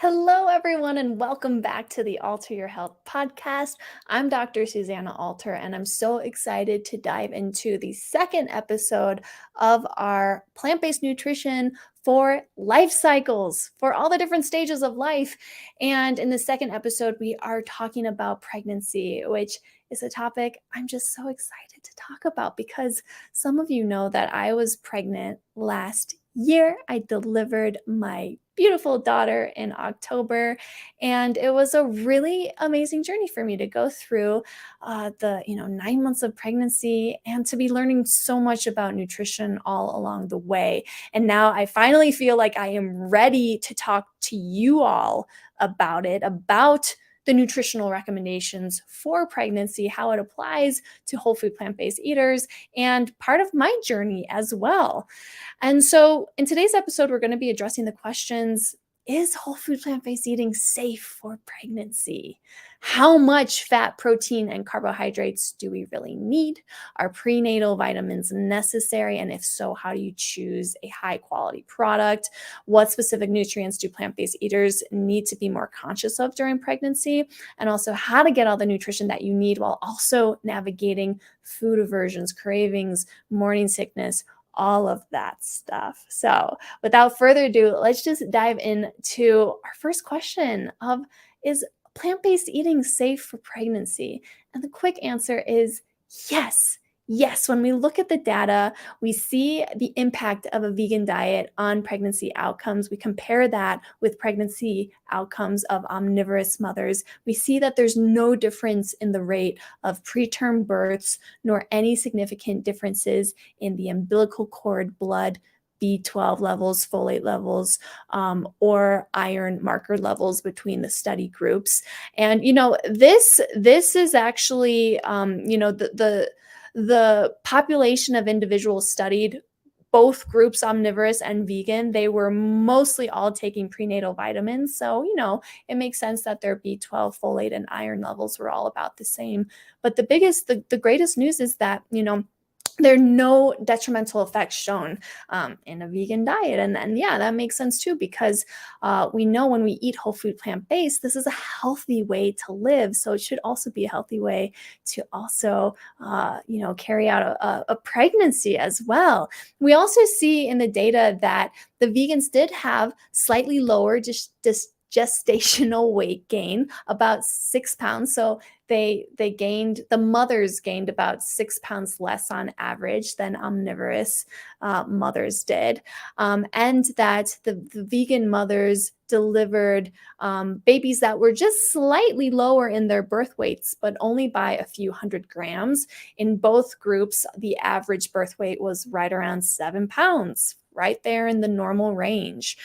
Hello, everyone, and welcome back to the Alter Your Health podcast. I'm Dr. Susanna Alter, and I'm so excited to dive into the second episode of our plant based nutrition for life cycles, for all the different stages of life. And in the second episode, we are talking about pregnancy, which is a topic I'm just so excited to talk about because some of you know that I was pregnant last year. I delivered my beautiful daughter in October, and it was a really amazing journey for me to go through the 9 months of pregnancy and to be learning so much about nutrition all along the way. And now I finally feel like I am ready to talk to you all about it, about the nutritional recommendations for pregnancy, how it applies to whole food plant-based eaters, and part of my journey as well. And so in today's episode, we're going to be addressing the questions: is whole food plant-based eating safe for pregnancy? How much fat, protein, and carbohydrates do we really need? Are prenatal vitamins necessary? And if so, how do you choose a high quality product? What specific nutrients do plant-based eaters need to be more conscious of during pregnancy? And also how to get all the nutrition that you need while also navigating food aversions, cravings, morning sickness, all of that stuff. So without further ado, let's just dive into our first question of, is plant-based eating safe for pregnancy? And the quick answer is yes. Yes, when we look at the data, we see the impact of a vegan diet on pregnancy outcomes. We compare that with pregnancy outcomes of omnivorous mothers. We see that there's no difference in the rate of preterm births, nor any significant differences in the umbilical cord, blood, B12 levels, folate levels, or iron marker levels between the study groups. And this is actually the population of individuals studied, both groups, omnivorous and vegan, they were mostly all taking prenatal vitamins. So, it makes sense that their B12, folate, and iron levels were all about the same. But the greatest news is that, there are no detrimental effects shown in a vegan diet. And yeah, that makes sense too, because we know when we eat whole food plant-based, this is a healthy way to live. So it should also be a healthy way to also, carry out a pregnancy as well. We also see in the data that the vegans did have slightly lower gestational weight gain, about 6 pounds. So the mothers gained about 6 pounds less on average than omnivorous mothers did. And that the vegan mothers delivered babies that were just slightly lower in their birth weights, but only by a few hundred grams. In both groups, the average birth weight was right around 7 pounds, right there in the normal range.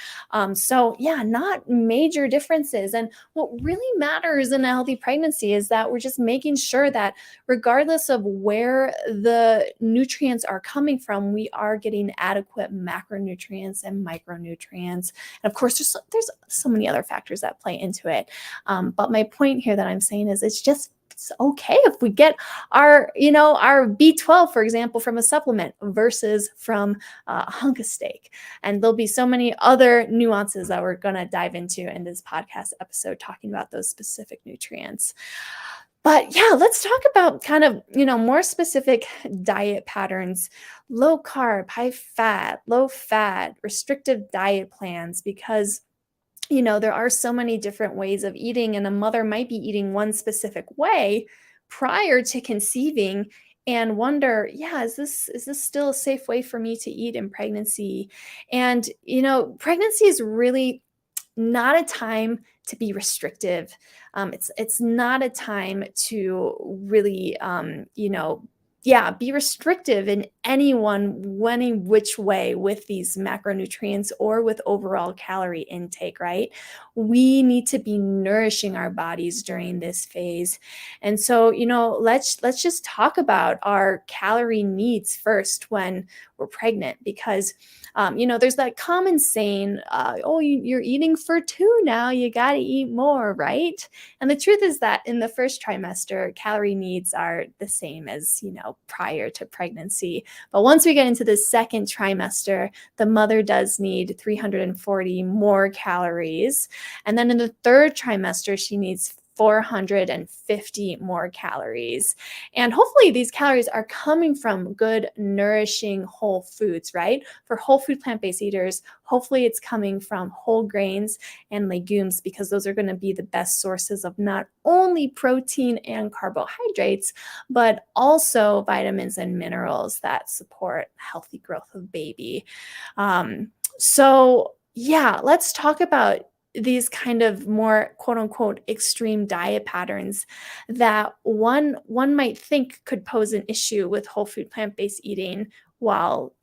So yeah, not major differences. And what really matters in a healthy pregnancy is that we're just making sure that regardless of where the nutrients are coming from, we are getting adequate macronutrients and micronutrients. And of course, there's so many other factors that play into it. But my point here that I'm saying is it's okay if we get our B12, for example, from a supplement versus from a hunk of steak. And there'll be so many other nuances that we're going to dive into in this podcast episode, talking about those specific nutrients. But yeah, let's talk about kind of, more specific diet patterns: low carb, high fat, low fat, restrictive diet plans, because there are so many different ways of eating, and a mother might be eating one specific way prior to conceiving and wonder, yeah, is this still a safe way for me to eat in pregnancy? And, pregnancy is really not a time to be restrictive. It's not a time to really, be restrictive in any which way with these macronutrients or with overall calorie intake, right? We need to be nourishing our bodies during this phase. And so, let's just talk about our calorie needs first when we're pregnant, because there's that common saying, you're eating for two now, you got to eat more, right? And the truth is that in the first trimester, calorie needs are the same as, prior to pregnancy. But once we get into the second trimester, the mother does need 340 more calories. And then in the third trimester, she needs 450 more calories. And hopefully these calories are coming from good, nourishing whole foods, right? For whole food plant-based eaters, hopefully it's coming from whole grains and legumes, because those are going to be the best sources of not only protein and carbohydrates, but also vitamins and minerals that support healthy growth of baby. So yeah, let's talk about these kind of more quote unquote extreme diet patterns that one might think could pose an issue with whole food plant-based eating while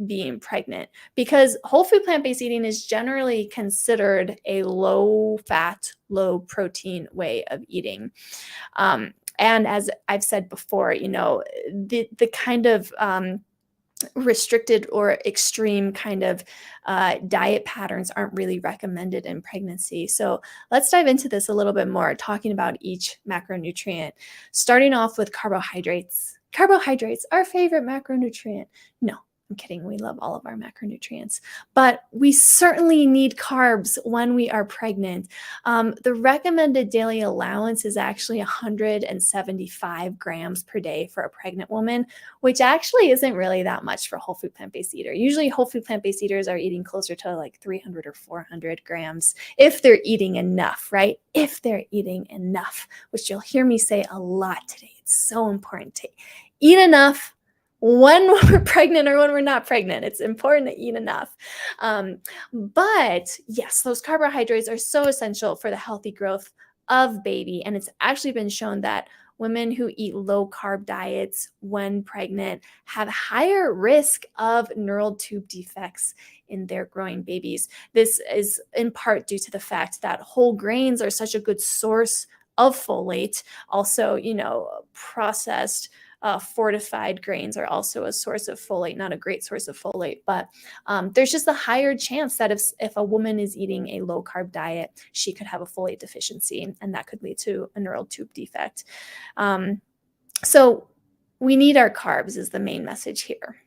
being pregnant, because whole food plant-based eating is generally considered a low fat, low protein way of eating. And as I've said before, the kind of restricted or extreme kind of diet patterns aren't really recommended in pregnancy. So let's dive into this a little bit more, talking about each macronutrient, starting off with carbohydrates. Carbohydrates, our favorite macronutrient. No, I'm kidding. We love all of our macronutrients, but we certainly need carbs when we are pregnant. The recommended daily allowance is actually 175 grams per day for a pregnant woman, which actually isn't really that much for a whole food plant-based eater. Usually whole food plant-based eaters are eating closer to like 300 or 400 grams if they're eating enough, right? If they're eating enough, which you'll hear me say a lot today. It's so important to eat enough when we're pregnant or when we're not pregnant. It's important to eat enough. But yes, those carbohydrates are so essential for the healthy growth of baby. And it's actually been shown that women who eat low carb diets when pregnant have higher risk of neural tube defects in their growing babies. This is in part due to the fact that whole grains are such a good source of folate. Also, processed fortified grains are also a source of folate, not a great source of folate, but there's just a higher chance that if a woman is eating a low carb diet, she could have a folate deficiency, and that could lead to a neural tube defect. So we need our carbs is the main message here.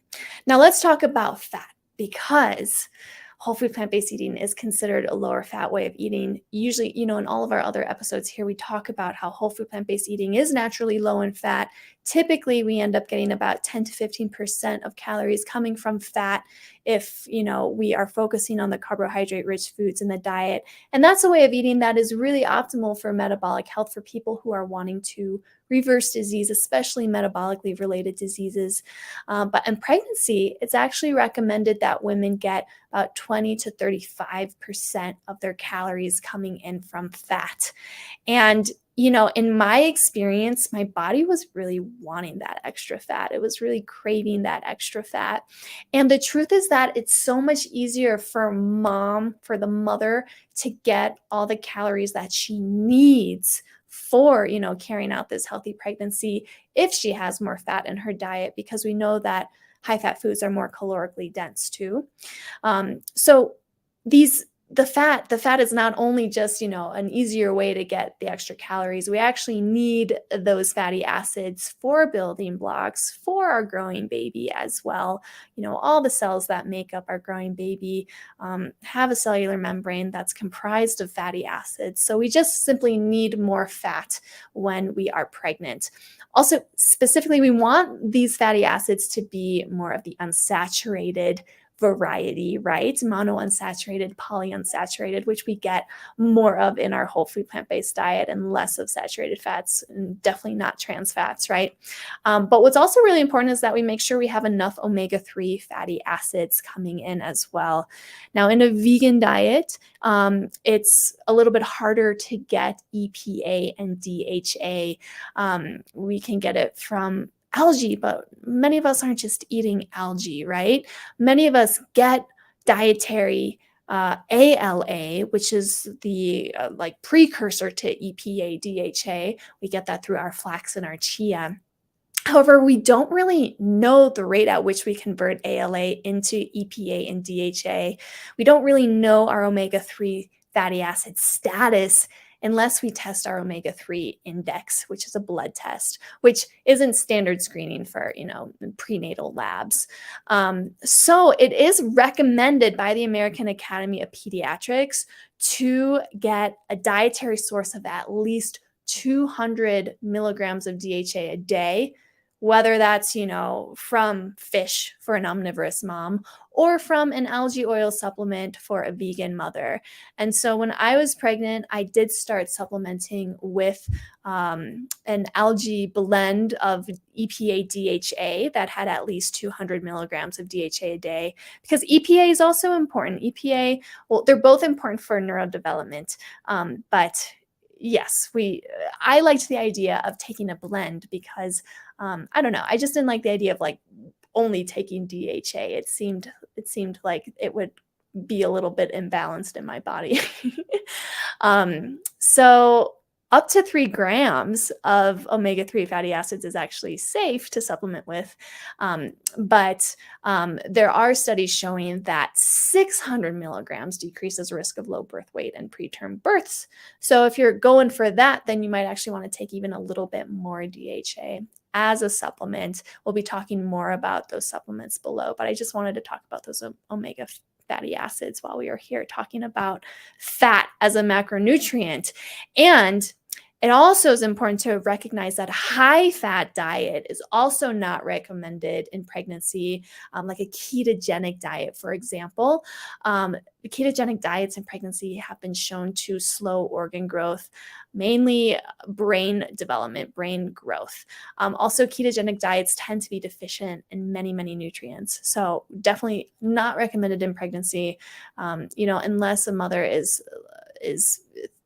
Now let's talk about fat, because whole food plant-based eating is considered a lower fat way of eating. Usually, in all of our other episodes here, we talk about how whole food plant-based eating is naturally low in fat. Typically, we end up getting about 10 to 15% of calories coming from fat if, we are focusing on the carbohydrate-rich foods in the diet. And that's a way of eating that is really optimal for metabolic health for people who are wanting to reverse disease, especially metabolically related diseases. But in pregnancy, it's actually recommended that women get about 20 to 35% of their calories coming in from fat. And in my experience, my body was really wanting that extra fat. It was really craving that extra fat. And the truth is that it's so much easier for the mother, to get all the calories that she needs for, carrying out this healthy pregnancy if she has more fat in her diet, because we know that high fat foods are more calorically dense too. So the fat is not only just, an easier way to get the extra calories. We actually need those fatty acids for building blocks for our growing baby as well. All the cells that make up our growing baby have a cellular membrane that's comprised of fatty acids. So we just simply need more fat when we are pregnant. Also, specifically, we want these fatty acids to be more of the unsaturated variety, right? Monounsaturated, polyunsaturated, which we get more of in our whole food plant-based diet, and less of saturated fats, and definitely not trans fats, right? But what's also really important is that we make sure we have enough omega-3 fatty acids coming in as well. Now, in a vegan diet, it's a little bit harder to get EPA and DHA. We can get it from algae, but many of us aren't just eating algae, right? Many of us get dietary ALA, which is the precursor to EPA, DHA. We get that through our flax and our chia. However, we don't really know the rate at which we convert ALA into EPA and DHA. We don't really know our omega-3 fatty acid status unless we test our omega-3 index, which is a blood test, which isn't standard screening for, prenatal labs. So it is recommended by the American Academy of Pediatrics to get a dietary source of at least 200 milligrams of DHA a day, whether that's, from fish for an omnivorous mom or from an algae oil supplement for a vegan mother. And so when I was pregnant, I did start supplementing with an algae blend of EPA DHA that had at least 200 milligrams of DHA a day, because EPA is also important. EPA, well, they're both important for neurodevelopment, but yes, I liked the idea of taking a blend because I don't know, I just didn't like the idea of like only taking DHA. It seemed like it would be a little bit imbalanced in my body. So up to 3 grams of omega-3 fatty acids is actually safe to supplement with. But there are studies showing that 600 milligrams decreases risk of low birth weight and preterm births. So if you're going for that, then you might actually want to take even a little bit more DHA as a supplement. We'll be talking more about those supplements below, but I just wanted to talk about those omega fatty acids while we are here talking about fat as a macronutrient. And it also is important to recognize that a high-fat diet is also not recommended in pregnancy, like a ketogenic diet, for example. The ketogenic diets in pregnancy have been shown to slow organ growth, mainly brain development, brain growth. Also, ketogenic diets tend to be deficient in many, many nutrients. So definitely not recommended in pregnancy, unless a mother is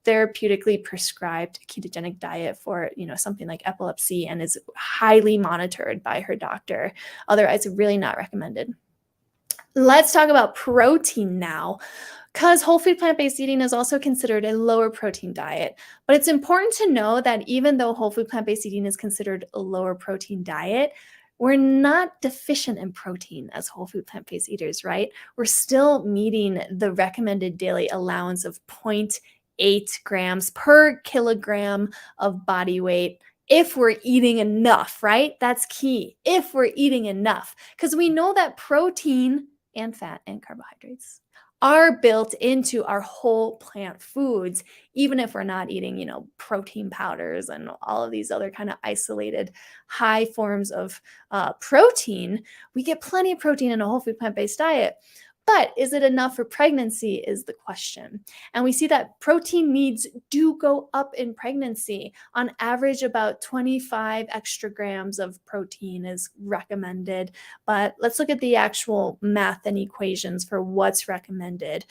therapeutically prescribed ketogenic diet for, something like epilepsy and is highly monitored by her doctor. Otherwise, really not recommended. Let's talk about protein now, because whole food plant-based eating is also considered a lower protein diet. But it's important to know that even though whole food plant-based eating is considered a lower protein diet, we're not deficient in protein as whole food plant-based eaters, right? We're still meeting the recommended daily allowance of 0.8 grams per kilogram of body weight if we're eating enough, right? That's key. If we're eating enough, because we know that protein and fat and carbohydrates are built into our whole plant foods, even if we're not eating, protein powders and all of these other kind of isolated high forms of protein. We get plenty of protein in a whole food plant-based diet. But is it enough for pregnancy is the question. And we see that protein needs do go up in pregnancy. On average, about 25 extra grams of protein is recommended. But let's look at the actual math and equations for what's recommended.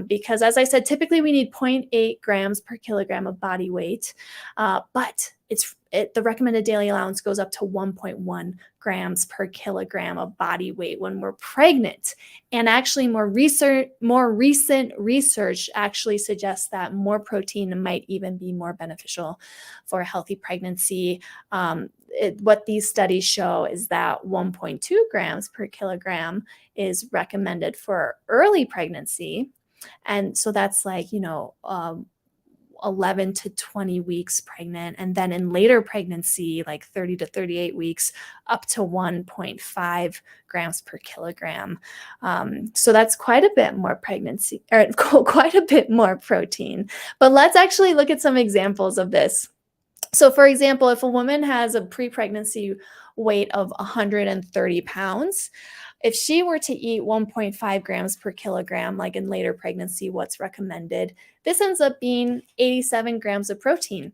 Because as I said, typically we need 0.8 grams per kilogram of body weight. But the recommended daily allowance goes up to 1.1 grams per kilogram of body weight when we're pregnant. And actually more recent research actually suggests that more protein might even be more beneficial for a healthy pregnancy. What these studies show is that 1.2 grams per kilogram is recommended for early pregnancy. And so that's like, 11 to 20 weeks pregnant, and then in later pregnancy, like 30 to 38 weeks, up to 1.5 grams per kilogram. So that's quite a bit more pregnancy, or quite a bit more protein. But let's actually look at some examples of this. So for example, if a woman has a pre-pregnancy weight of 130 pounds, if she were to eat 1.5 grams per kilogram, like in later pregnancy, what's recommended, this ends up being 87 grams of protein.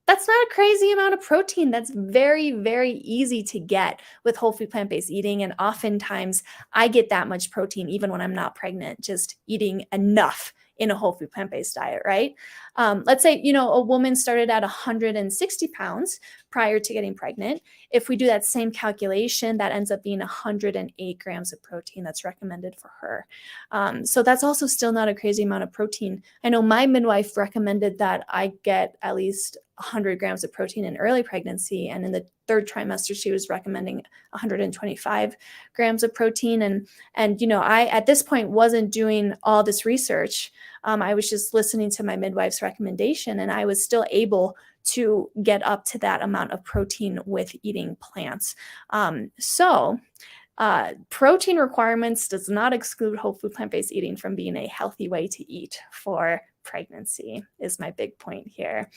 That's not a crazy amount of protein. That's very, very easy to get with whole food plant-based eating. And oftentimes I get that much protein even when I'm not pregnant, just eating enough in a whole food plant-based diet, right? Let's say, a woman started at 160 pounds prior to getting pregnant. If we do that same calculation, that ends up being 108 grams of protein that's recommended for her. So that's also still not a crazy amount of protein. I know my midwife recommended that I get at least 100 grams of protein in early pregnancy. And in the third trimester, she was recommending 125 grams of protein. And I, at this point, wasn't doing all this research. I was just listening to my midwife's recommendation, and I was still able to get up to that amount of protein with eating plants. Protein requirements does not exclude whole food plant-based eating from being a healthy way to eat for pregnancy, is my big point here.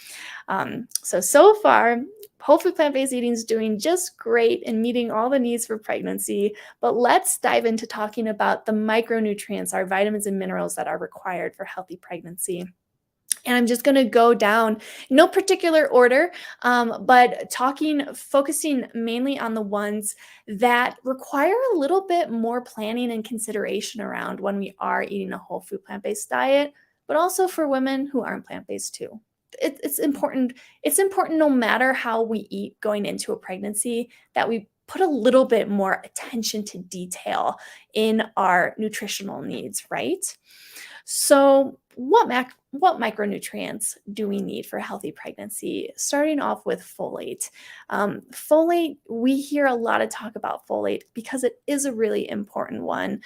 So far, whole food plant-based eating is doing just great in meeting all the needs for pregnancy, but let's dive into talking about the micronutrients, our vitamins and minerals that are required for healthy pregnancy. And I'm just going to go down, no particular order, but focusing mainly on the ones that require a little bit more planning and consideration around when we are eating a whole food plant-based diet, but also for women who aren't plant-based too. It's important. It's important no matter how we eat going into a pregnancy that we put a little bit more attention to detail in our nutritional needs, right? So, what micronutrients do we need for a healthy pregnancy? Starting off with folate. Folate, we hear a lot of talk about folate because it is a really important one.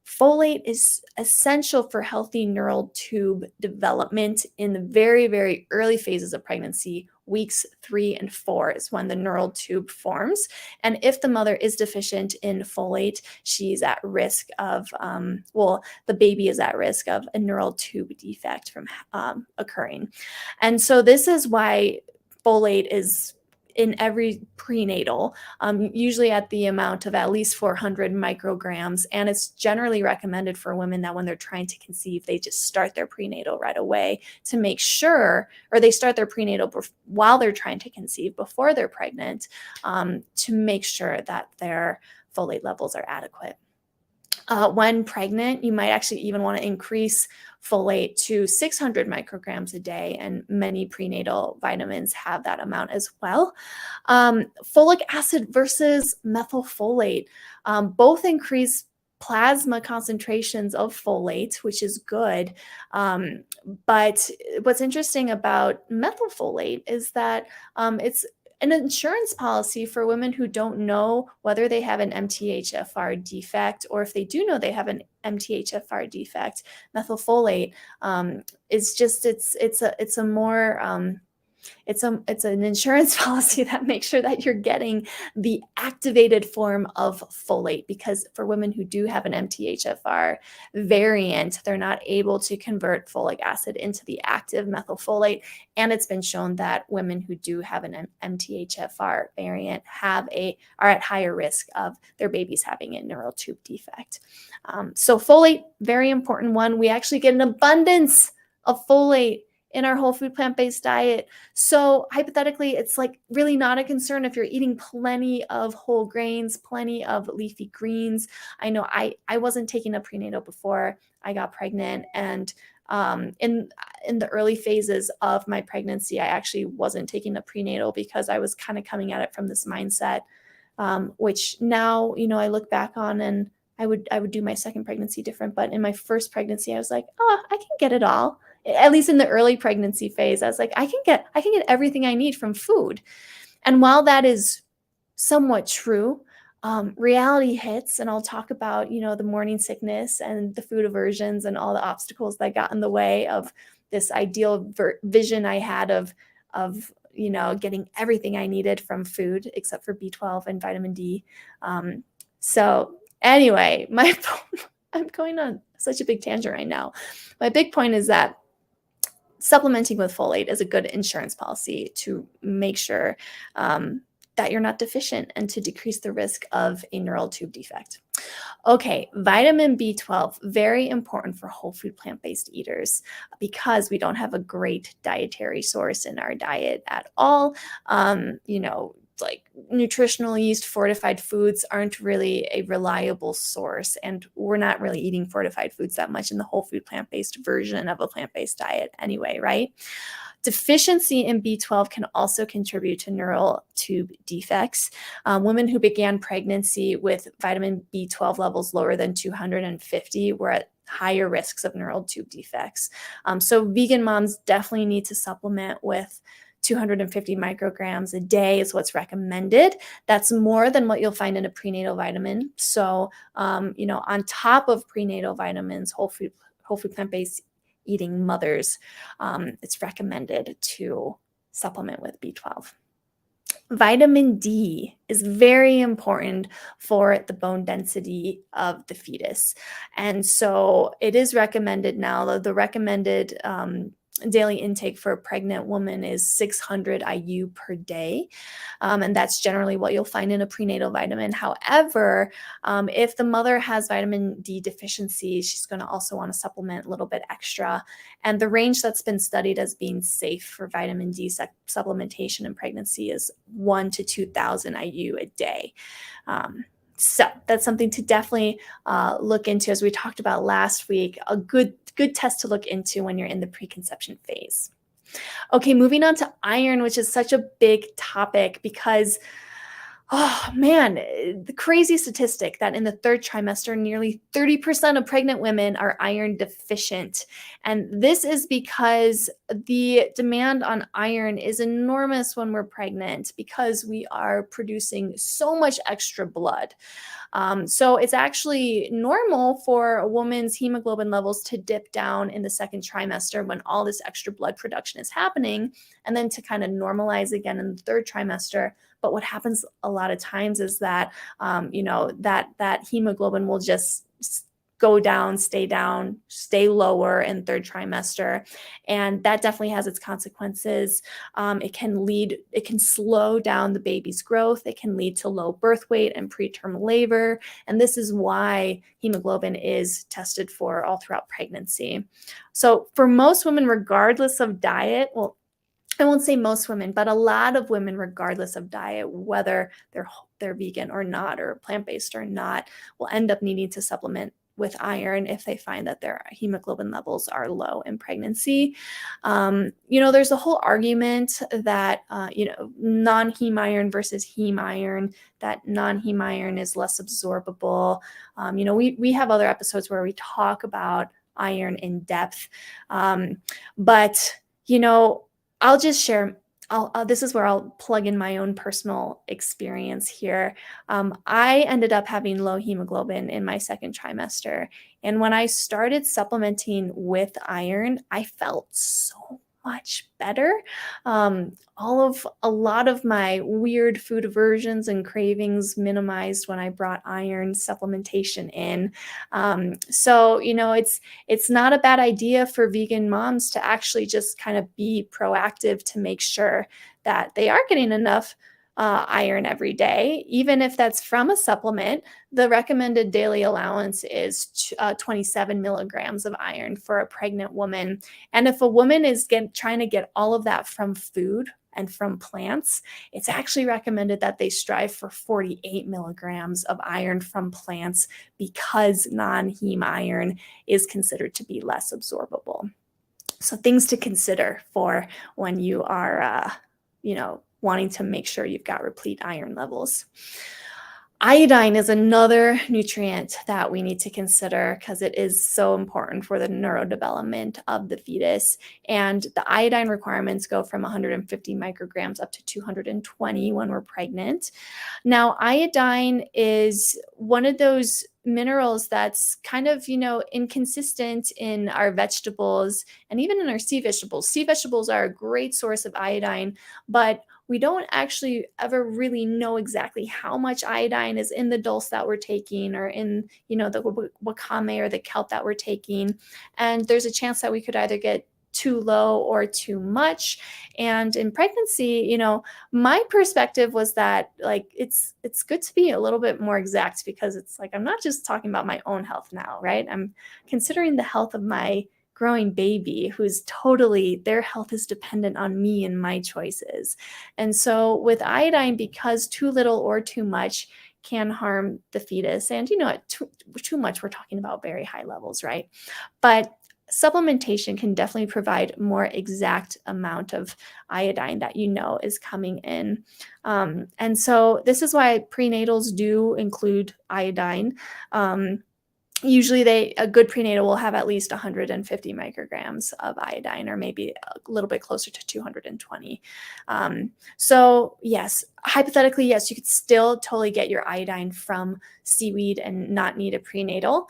Folate is essential for healthy neural tube development in the very, very early phases of pregnancy. Weeks 3 and 4 is when the neural tube forms. And if the mother is deficient in folate, she's at risk of, the baby is at risk of a neural tube defect from occurring. And so this is why folate is in every prenatal, usually at the amount of at least 400 micrograms. And it's generally recommended for women that when they're trying to conceive, they just start their prenatal right away to make sure, or they start their prenatal while they're trying to conceive before they're pregnant, to make sure that their folate levels are adequate. When pregnant, you might actually even want to increase folate to 600 micrograms a day, and many prenatal vitamins have that amount as well. Folic acid versus methylfolate, both increase plasma concentrations of folate, which is good. But what's interesting about methylfolate is that it's an insurance policy for women who don't know whether they have an MTHFR defect, or if they do know they have an MTHFR defect. Methylfolate is just it's an insurance policy that makes sure that you're getting the activated form of folate, because for women who do have an MTHFR variant, they're not able to convert folic acid into the active methylfolate. And it's been shown that women who do have an MTHFR variant are at higher risk of their babies having a neural tube defect. So folate, very important one. We actually get an abundance of folate in our whole food plant-based diet. So hypothetically, it's like really not a concern if you're eating plenty of whole grains, plenty of leafy greens. I know I wasn't taking a prenatal before I got pregnant, and in the early phases of my pregnancy, I actually wasn't taking a prenatal because I was kind of coming at it from this mindset, which now, I look back on, and I would do my second pregnancy different. But in my first pregnancy, I was like, oh, I can get it all. At least in the early pregnancy phase, I was like, I can get everything I need from food. And while that is somewhat true, reality hits, and I'll talk about, the morning sickness and the food aversions and all the obstacles that got in the way of this ideal vision I had of getting everything I needed from food except for B12 and vitamin D. So anyway, I'm going on such a big tangent right now. My big point is that supplementing with folate is a good insurance policy to make sure that you're not deficient and to decrease the risk of a neural tube defect. Okay, vitamin B12, very important for whole food plant-based eaters because we don't have a great dietary source in our diet at all. Like nutritional yeast fortified foods aren't really a reliable source, and we're not really eating fortified foods that much in the whole food plant-based version of a plant-based diet anyway, right? Deficiency in B12 can also contribute to neural tube defects. Women who began pregnancy with vitamin B12 levels lower than 250 were at higher risks of neural tube defects. So vegan moms definitely need to supplement with 250 micrograms a day is what's recommended. That's more than what you'll find in a prenatal vitamin. So, on top of prenatal vitamins, whole food plant-based eating mothers, it's recommended to supplement with B12. Vitamin D is very important for the bone density of the fetus. And so it is recommended now, the recommended daily intake for a pregnant woman is 600 IU per day. And that's generally what you'll find in a prenatal vitamin. However, if the mother has vitamin D deficiency, she's going to also want to supplement a little bit extra. And the range that's been studied as being safe for vitamin D supplementation in pregnancy is 1 to 2,000 IU a day. So that's something to definitely look into, as we talked about last week, a good test to look into when you're in the preconception phase. Okay, moving on to iron, which is such a big topic because, oh man, the crazy statistic that in the third trimester, nearly 30% of pregnant women are iron deficient. And this is because the demand on iron is enormous when we're pregnant because we are producing so much extra blood. So it's actually normal for a woman's hemoglobin levels to dip down in the second trimester when all this extra blood production is happening, and then to kind of normalize again in the third trimester. But what happens a lot of times is that, that hemoglobin will just go down, stay lower in third trimester. And that definitely has its consequences. It can slow down the baby's growth. It can lead to low birth weight and preterm labor. And this is why hemoglobin is tested for all throughout pregnancy. So for most women, regardless of diet, well, I won't say most women, but a lot of women, regardless of diet, whether they're vegan or not, or plant-based or not, will end up needing to supplement with iron if they find that their hemoglobin levels are low in pregnancy. There's a whole argument that, non-heme iron versus heme iron, that non-heme iron is less absorbable. We have other episodes where we talk about iron in depth. But I'll just share, this is where I'll plug in my own personal experience here. I ended up having low hemoglobin in my second trimester. And when I started supplementing with iron, I felt so much better. A lot of my weird food aversions and cravings minimized when I brought iron supplementation in. So it's not a bad idea for vegan moms to actually just kind of be proactive to make sure that they are getting enough iron every day, even if that's from a supplement. The recommended daily allowance is 27 milligrams of iron for a pregnant woman. And if a woman is trying to get all of that from food and from plants, it's actually recommended that they strive for 48 milligrams of iron from plants, because non-heme iron is considered to be less absorbable. So things to consider for when you are, wanting to make sure you've got replete iron levels. Iodine is another nutrient that we need to consider because it is so important for the neurodevelopment of the fetus. And the iodine requirements go from 150 micrograms up to 220 when we're pregnant. Now, iodine is one of those minerals that's kind of, inconsistent in our vegetables and even in our sea vegetables. Sea vegetables are a great source of iodine, but we don't actually ever really know exactly how much iodine is in the dulse that we're taking, or in, the wakame or the kelp that we're taking. And there's a chance that we could either get too low or too much. And in pregnancy, my perspective was that, like, it's good to be a little bit more exact, because it's like, I'm not just talking about my own health now, right? I'm considering the health of my growing baby, who's their health is dependent on me and my choices. And so with iodine, because too little or too much can harm the fetus, and at too much, we're talking about very high levels, right? But supplementation can definitely provide more exact amount of iodine that is coming in. And so this is why prenatals do include iodine. Usually a good prenatal will have at least 150 micrograms of iodine, or maybe a little bit closer to 220. So yes, hypothetically, yes, you could still totally get your iodine from seaweed and not need a prenatal.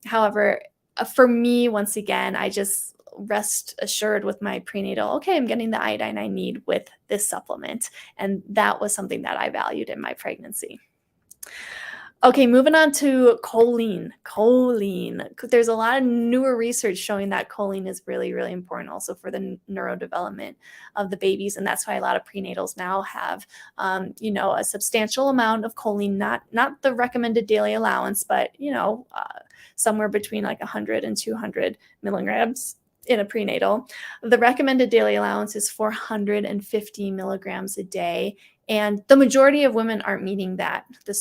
However, for me, once again, I just rest assured with my prenatal, okay, I'm getting the iodine I need with this supplement. And that was something that I valued in my pregnancy. Okay, moving on to choline. Choline. There's a lot of newer research showing that choline is really, really important also for the neurodevelopment of the babies, and that's why a lot of prenatals now have, a substantial amount of choline. Not the recommended daily allowance, but somewhere between like 100 and 200 milligrams in a prenatal. The recommended daily allowance is 450 milligrams a day. And the majority of women aren't meeting that, the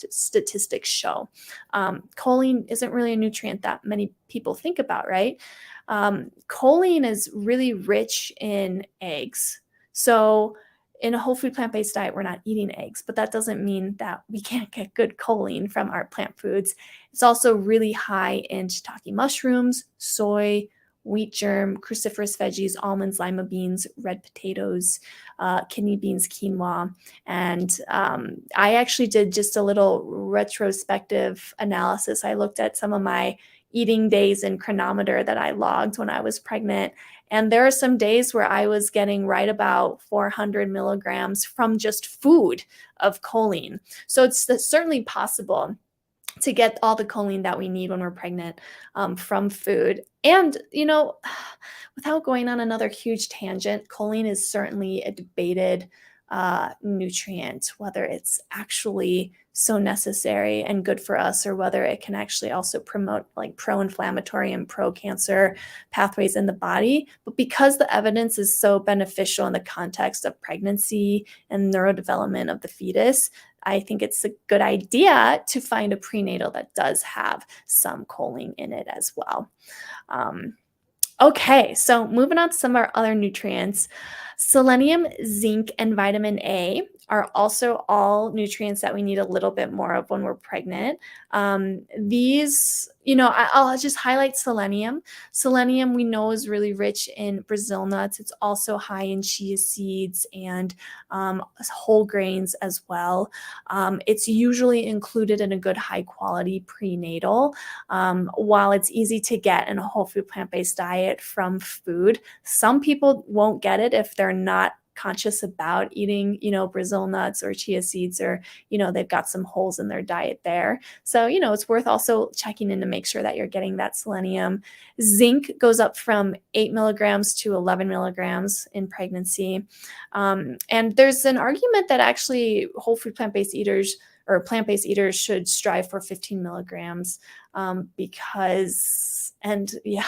statistics show. Choline isn't really a nutrient that many people think about, right? Choline is really rich in eggs. So in a whole food plant-based diet, we're not eating eggs, but that doesn't mean that we can't get good choline from our plant foods. It's also really high in shiitake mushrooms, soy, wheat germ, cruciferous veggies, almonds, lima beans, red potatoes, kidney beans, quinoa. And I actually did just a little retrospective analysis. I looked at some of my eating days in Chronometer that I logged when I was pregnant. And there are some days where I was getting right about 400 milligrams from just food of choline. So it's certainly possible to get all the choline that we need when we're pregnant from food. And, without going on another huge tangent, choline is certainly a debated nutrient, whether it's actually so necessary and good for us, or whether it can actually also promote like pro-inflammatory and pro-cancer pathways in the body. But because the evidence is so beneficial in the context of pregnancy and neurodevelopment of the fetus, I think it's a good idea to find a prenatal that does have some choline in it as well. Okay, so moving on to some of our other nutrients. Selenium, zinc, and vitamin A are also all nutrients that we need a little bit more of when we're pregnant. These, I'll just highlight selenium. Selenium we know is really rich in Brazil nuts. It's also high in chia seeds and whole grains as well. It's usually included in a good high quality prenatal. While it's easy to get in a whole food plant-based diet from food, some people won't get it if they're not conscious about eating, Brazil nuts or chia seeds, or, they've got some holes in their diet there. So, it's worth also checking in to make sure that you're getting that selenium. Zinc goes up from 8 milligrams to 11 milligrams in pregnancy. And there's an argument that actually whole food plant-based eaters or plant-based eaters should strive for 15 milligrams because, and yeah,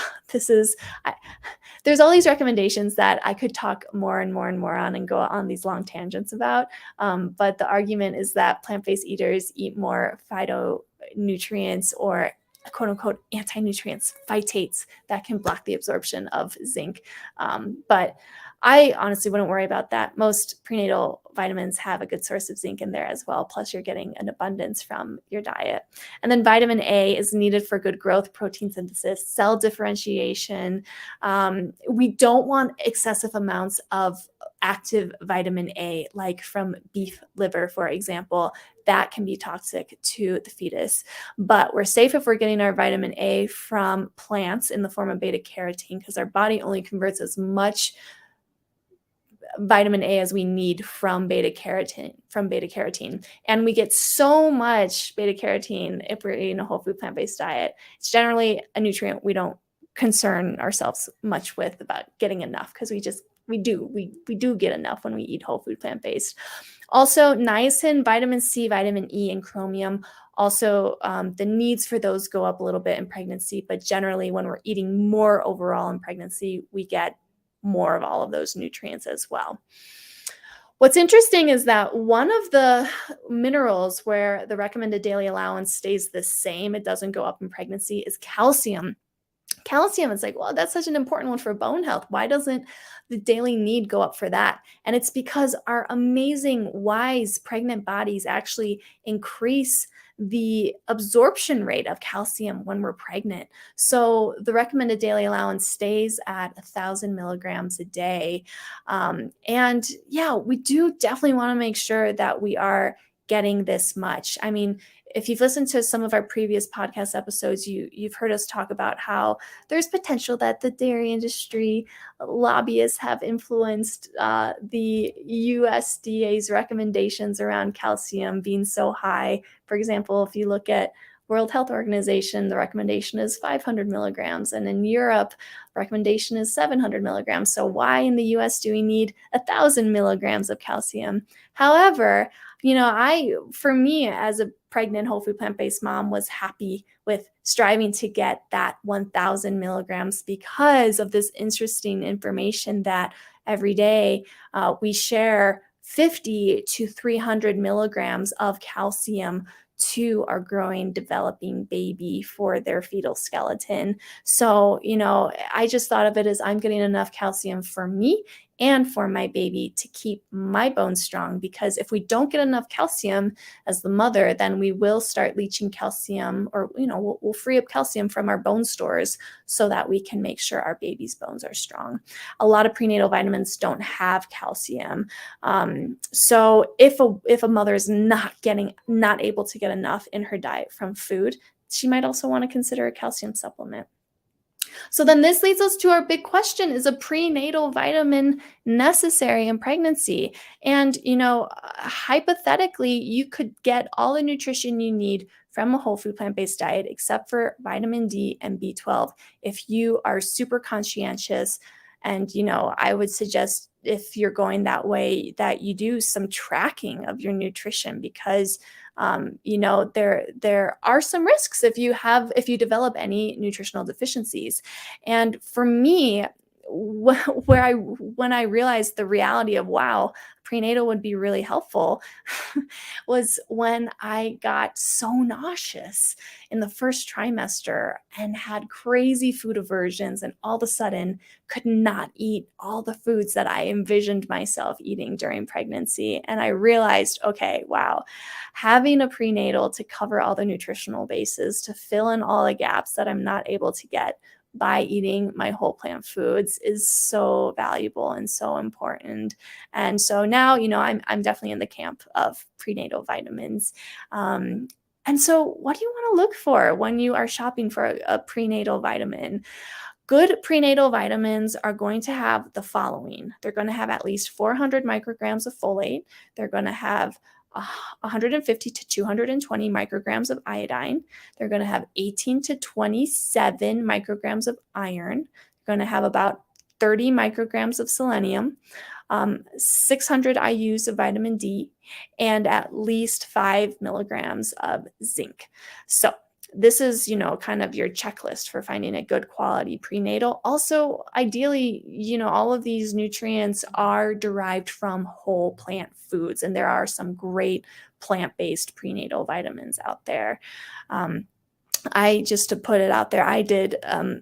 there's all these recommendations that I could talk more and more and more on and go on these long tangents about. But the argument is that plant-based eaters eat more phytonutrients or quote unquote anti-nutrients, phytates, that can block the absorption of zinc. But I honestly wouldn't worry about that. Most prenatal vitamins have a good source of zinc in there as well. Plus you're getting an abundance from your diet. And then vitamin A is needed for good growth, protein synthesis, cell differentiation. We don't want excessive amounts of active vitamin A, like from beef liver, for example. That can be toxic to the fetus. But we're safe if we're getting our vitamin A from plants in the form of beta carotene, because our body only converts as much vitamin A as we need from beta carotene. And we get so much beta carotene if we're eating a whole food plant-based diet. It's generally a nutrient we don't concern ourselves much with about getting enough, because we do get enough when we eat whole food plant-based. Also, niacin, vitamin C, vitamin E, and chromium. Also, the needs for those go up a little bit in pregnancy, but generally when we're eating more overall in pregnancy, we get more of all of those nutrients as well. What's interesting is that one of the minerals where the recommended daily allowance stays the same, it doesn't go up in pregnancy, is calcium. Calcium is like, well, that's such an important one for bone health. Why doesn't the daily need go up for that? And it's because our amazing, wise pregnant bodies actually increase the absorption rate of calcium when we're pregnant. So the recommended daily allowance stays at 1,000 milligrams a day. And yeah, we do definitely want to make sure that we are getting this much. I mean, if you've listened to some of our previous podcast episodes, you've heard us talk about how there's potential that the dairy industry lobbyists have influenced the USDA's recommendations around calcium being so high. For example, if you look at World Health Organization, the recommendation is 500 milligrams, and in Europe, recommendation is 700 milligrams. So why in the US do we need 1,000 milligrams of calcium? However, for me as a pregnant whole food plant-based mom was happy with striving to get that 1,000 milligrams because of this interesting information that every day we share 50 to 300 milligrams of calcium to our growing, developing baby for their fetal skeleton. So, I just thought of it as I'm getting enough calcium for me and for my baby to keep my bones strong, because if we don't get enough calcium as the mother, then we will start leaching calcium, or we'll free up calcium from our bone stores so that we can make sure our baby's bones are strong. A lot of prenatal vitamins don't have calcium, so if a mother is not able to get enough in her diet from food, she might also want to consider a calcium supplement. So then this leads us to our big question: is a prenatal vitamin necessary in pregnancy? And, hypothetically, you could get all the nutrition you need from a whole food plant-based diet, except for vitamin D and B12, if you are super conscientious. And, I would suggest, if you're going that way, that you do some tracking of your nutrition, because there are some risks if you develop any nutritional deficiencies. And for me, when I realized the reality of, wow, prenatal would be really helpful, was when I got so nauseous in the first trimester and had crazy food aversions, and all of a sudden could not eat all the foods that I envisioned myself eating during pregnancy. And I realized, okay, wow, having a prenatal to cover all the nutritional bases, to fill in all the gaps that I'm not able to get by eating my whole plant foods, is so valuable and so important. And so now, I'm definitely in the camp of prenatal vitamins. And so what do you want to look for when you are shopping for a prenatal vitamin? Good prenatal vitamins are going to have the following. They're going to have at least 400 micrograms of folate. They're going to have 150 to 220 micrograms of iodine. They're going to have 18 to 27 micrograms of iron. They're going to have about 30 micrograms of selenium, 600 IUs of vitamin D, and at least 5 milligrams of zinc. So this is, kind of your checklist for finding a good quality prenatal. Also, ideally, all of these nutrients are derived from whole plant foods, and there are some great plant-based prenatal vitamins out there. Just to put it out there, I did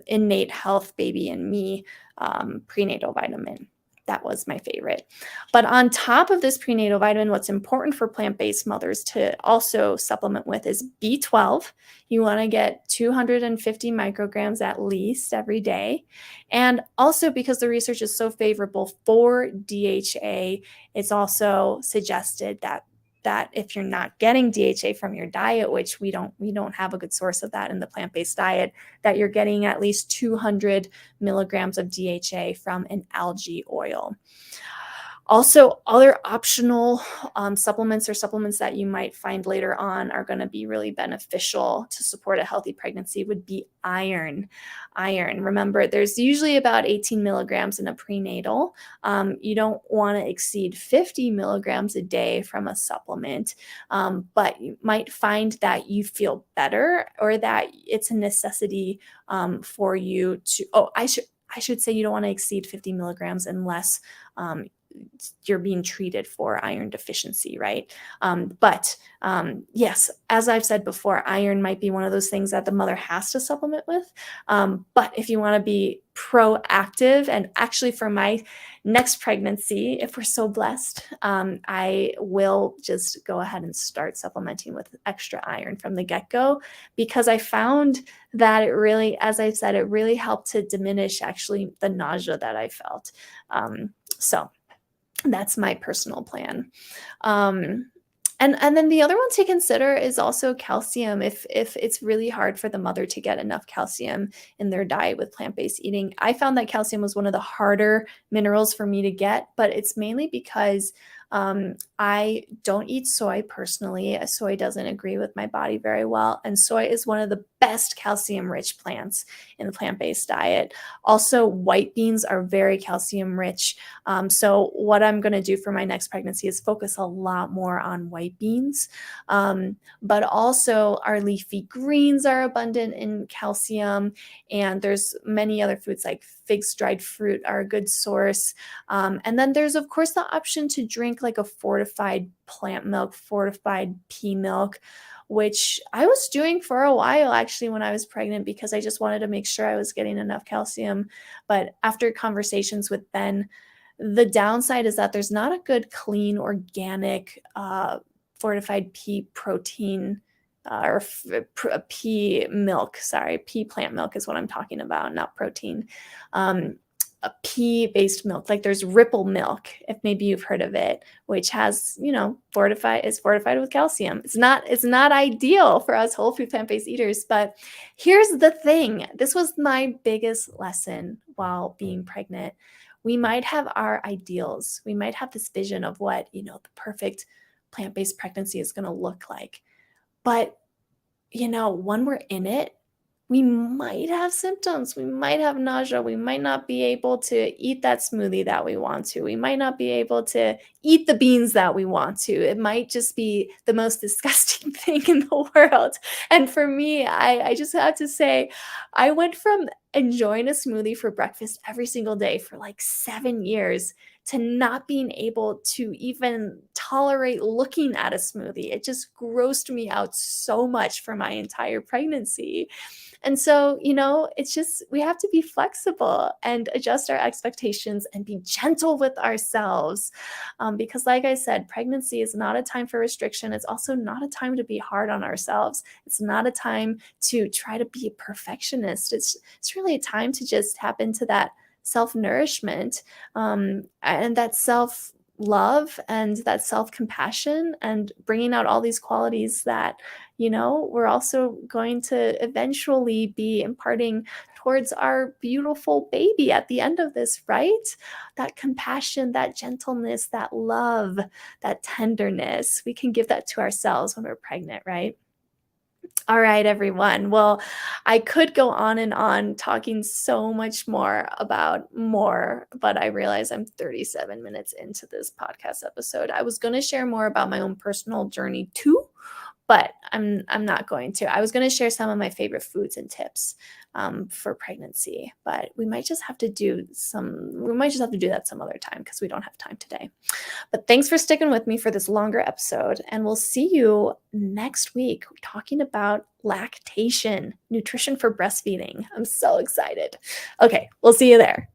Innate Health Baby and Me prenatal vitamin. That was my favorite. But on top of this prenatal vitamin, what's important for plant-based mothers to also supplement with is B12. You want to get 250 micrograms at least every day. And also, because the research is so favorable for DHA, it's also suggested that if you're not getting DHA from your diet, which we don't have a good source of that in the plant-based diet, that you're getting at least 200 milligrams of DHA from an algae oil. Also, other optional supplements or supplements that you might find later on are going to be really beneficial to support a healthy pregnancy would be iron. Remember, there's usually about 18 milligrams in a prenatal. You don't want to exceed 50 milligrams a day from a supplement, but you might find that you feel better, or that it's a necessity for you to, I should say you don't want to exceed 50 milligrams unless you're being treated for iron deficiency, right? But yes, as I've said before, iron might be one of those things that the mother has to supplement with. But if you want to be proactive, and actually for my next pregnancy, if we're so blessed, I will just go ahead and start supplementing with extra iron from the get-go, because I found that it really, as I said, it really helped to diminish actually the nausea that I felt. So that's my personal plan. And then the other one to consider is also calcium. If it's really hard for the mother to get enough calcium in their diet with plant-based eating, I found that calcium was one of the harder minerals for me to get, but it's mainly because I don't eat soy personally. Soy doesn't agree with my body very well, and soy is one of the best calcium-rich plants in the plant-based diet. Also, white beans are very calcium-rich. So what I'm going to do for my next pregnancy is focus a lot more on white beans. But also our leafy greens are abundant in calcium, and there's many other foods like figs, dried fruit are a good source. And then there's of course the option to drink like a fortified plant milk, fortified pea milk, which I was doing for a while actually when I was pregnant because I just wanted to make sure I was getting enough calcium. But after conversations with Ben, the downside is that there's not a good, clean, organic fortified pea protein pea milk. Sorry, pea plant milk is what I'm talking about, not protein. A pea-based milk, like there's Ripple milk, if maybe you've heard of it, which has, is fortified with calcium. It's not ideal for us whole food plant-based eaters, but here's the thing. This was my biggest lesson while being pregnant. We might have our ideals. We might have this vision of what, the perfect plant-based pregnancy is going to look like. But, when we're in it, we might have symptoms. We might have nausea. We might not be able to eat that smoothie that we want to. We might not be able to eat the beans that we want to. It might just be the most disgusting thing in the world. And for me, I just have to say, I went from enjoying a smoothie for breakfast every single day for like 7 years to not being able to even tolerate looking at a smoothie. It just grossed me out so much for my entire pregnancy. And so, it's just, we have to be flexible and adjust our expectations and be gentle with ourselves. Because, like I said, pregnancy is not a time for restriction. It's also not a time to be hard on ourselves. It's not a time to try to be a perfectionist. It's really a time to just tap into that self-nourishment and that self-love and that self-compassion and bringing out all these qualities that we're also going to eventually be imparting towards our beautiful baby at the end of this, right? That compassion, that gentleness, that love, that tenderness, we can give that to ourselves when we're pregnant, right? All right, everyone. Well, I could go on and on talking so much more about more, but I realize I'm 37 minutes into this podcast episode. I was going to share more about my own personal journey too, but I'm not going to. I was going to share some of my favorite foods and tips for pregnancy, but we might just have to do that some other time because we don't have time today. But thanks for sticking with me for this longer episode, and we'll see you next week talking about lactation, nutrition for breastfeeding. I'm so excited. Okay, we'll see you there.